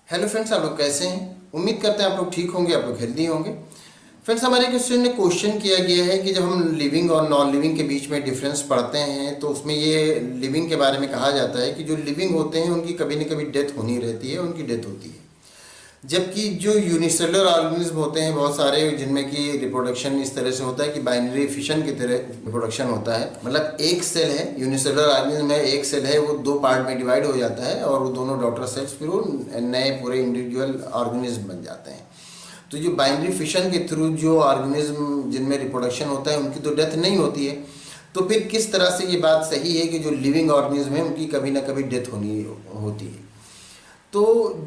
Hello friends, आप लोग कैसे हैं? उम्मीद करते हैं आप लोग ठीक होंगे, आप लोग हेल्दी होंगे। फ्रेंड्स, हमारे क्वेश्चन में क्वेश्चन किया गया है कि जब हम लिविंग और नॉन लिविंग के बीच में डिफरेंस पढ़ते हैं तो उसमें ये लिविंग के बारे में कहा जाता है कि जो लिविंग होते हैं उनकी कभी न कभी डेथ होनी रहती है, उनकी डेथ होती है। जबकि जो यूनिसेलुलर ऑर्गेनिज्म होते हैं बहुत सारे, जिनमें कि रिप्रोडक्शन इस तरह से होता है कि बाइनरी फिशन की तरह रिप्रोडक्शन होता है। मतलब एक सेल है, यूनिसेलुलर ऑर्गेनिज्म है, एक सेल है, वो दो पार्ट में डिवाइड हो जाता है और वो दोनों डॉटर सेल्स फिर वो नए पूरे इंडिविजुअल ऑर्गेनिज्म बन जाते हैं। तो जो बाइनरी फिशन के थ्रू जो ऑर्गेनिज्म जिनमें रिप्रोडक्शन होता है उनकी तो डेथ नहीं होती है, तो फिर किस तरह से ये बात सही है कि जो लिविंग ऑर्गेनिज्म है उनकी कभी ना कभी डेथ होनी होती है? तो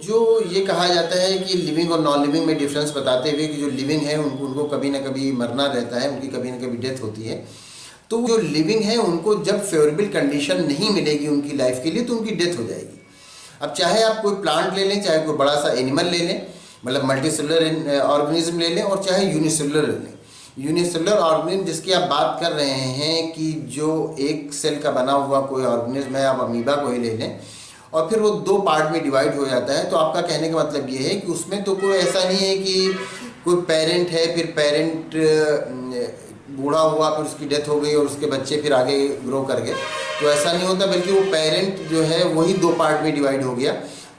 जो ये कहा जाता है कि लिविंग और नॉन लिविंग में डिफरेंस बताते हुए कि जो लिविंग है उनको कभी ना कभी मरना रहता है, उनकी कभी ना कभी डेथ होती है। तो जो लिविंग है उनको जब फेवरेबल कंडीशन नहीं मिलेगी उनकी लाइफ के लिए तो उनकी डेथ हो जाएगी। अब चाहे आप कोई प्लांट ले लें, चाहे कोई बड़ा सा एनिमल ले लें, मतलब मल्टीसेलुलर ऑर्गेनिज्म ले लें, और चाहे यूनिसेलुलर ले लें। यूनिसेलुलर ऑर्गेनिज्म जिसकी आप बात कर रहे हैं कि जो एक सेल का बना हुआ कोई ऑर्गेनिज्म है, आप अमीबा को ही ले लें और फिर वो दो पार्ट में डिवाइड हो जाता है, तो आपका कहने का मतलब ये है कि उसमें तो कोई ऐसा नहीं है कि कोई पेरेंट है, फिर पेरेंट बूढ़ा हुआ, फिर उसकी डेथ हो गई और उसके बच्चे फिर आगे ग्रो कर गए। तो ऐसा नहीं होता, बल्कि वो पेरेंट जो है वही दो पार्ट में डिवाइड हो गया,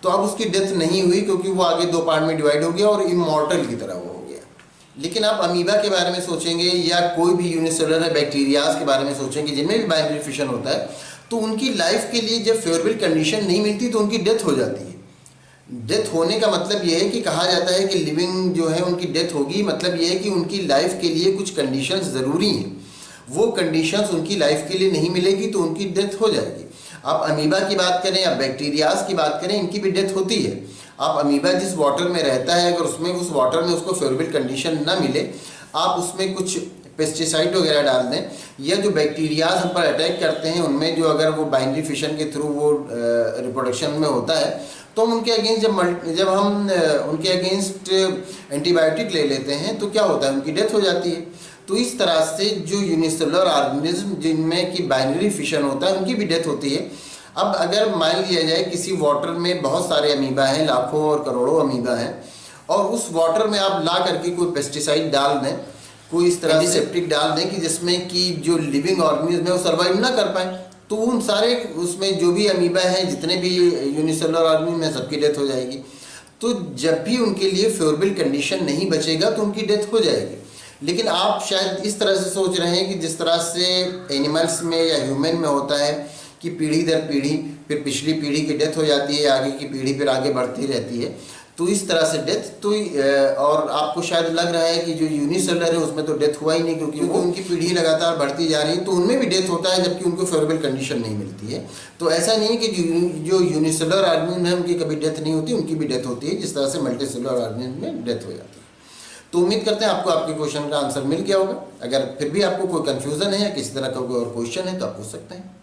तो अब उसकी डेथ नहीं हुई क्योंकि वो आगे दो पार्ट में डिवाइड हो गया और इमॉर्टल की तरह वो हो गया। लेकिन आप अमीबा के बारे में सोचेंगे या कोई भी यूनिसेलुलर बैक्टीरियाज के बारे में सोचेंगे जिनमें भी बाइनरी फिशन होता है, तो उनकी लाइफ के लिए जब फेवरेबल कंडीशन नहीं मिलती तो उनकी डेथ हो जाती है। डेथ होने का मतलब यह है कि कहा जाता है कि लिविंग जो है उनकी डेथ होगी, मतलब यह है कि उनकी लाइफ के लिए कुछ कंडीशंस ज़रूरी हैं, वो कंडीशंस उनकी लाइफ के लिए नहीं मिलेगी तो उनकी डेथ हो जाएगी। आप अमीबा की बात करें या बैक्टीरियाज की बात करें, इनकी भी डेथ होती है। आप अमीबा जिस वाटर में रहता है, अगर उसमें उस वाटर में उसको फेवरेबल कंडीशन ना मिले, आप उसमें कुछ पेस्टिसाइड वगैरह डाल दें, या जो बैक्टीरियाज हम पर अटैक करते हैं उनमें जो अगर वो बाइनरी फिशन के थ्रू वो रिप्रोडक्शन में होता है, तो हम उनके अगेंस्ट जब हम उनके अगेंस्ट एंटीबायोटिक ले लेते हैं तो क्या होता है, उनकी डेथ हो जाती है। तो इस तरह से जो यूनिसेलुलर ऑर्गेनिज्म जिनमें कि बाइनरी फिशन होता है उनकी भी डेथ होती है। अब अगर मान लिया जाए किसी वाटर में बहुत सारे अमीबा हैं, लाखों और करोड़ों अमीबा हैं, और उस वाटर में आप ला करके कोई पेस्टिसाइड डाल दें, कोई इस तरह एंटीसेप्टिक डाल दें कि जिसमें कि जो लिविंग ऑर्गेनिज्म है वो सर्वाइव ना कर पाए, तो उन सारे उसमें जो भी अमीबा हैं, जितने भी यूनिसेलुलर ऑर्गेनिज्म हैं, सबकी डेथ हो जाएगी। तो जब भी उनके लिए फेवरेबल कंडीशन नहीं बचेगा तो उनकी डेथ हो जाएगी। लेकिन आप शायद इस तरह से सोच रहे हैं कि जिस तरह से एनिमल्स में या ह्यूमन में होता है कि पीढ़ी दर पीढ़ी फिर पिछली पीढ़ी की डेथ हो जाती है, आगे की पीढ़ी फिर आगे बढ़ती रहती है, तो इस तरह से डेथ तो और आपको शायद लग रहा है कि जो यूनिसेलुलर है उसमें तो डेथ हुआ ही नहीं क्योंकि उनकी पीढ़ी लगातार बढ़ती जा रही है, तो उनमें भी डेथ होता है जबकि उनको फेवरेबल कंडीशन नहीं मिलती है। तो ऐसा नहीं है कि जो यूनिसेलुलर ऑर्गेनिज्म है उनकी कभी डेथ नहीं होती, उनकी भी डेथ होती है, जिस तरह से मल्टीसेलुलर ऑर्गेनिज्म में डेथ हो जाती है। तो उम्मीद करते हैं आपको आपके क्वेश्चन का आंसर मिल गया होगा। अगर फिर भी आपको कोई कन्फ्यूज़न है या किसी तरह का कोई और क्वेश्चन है तो आप पूछ सकते हैं।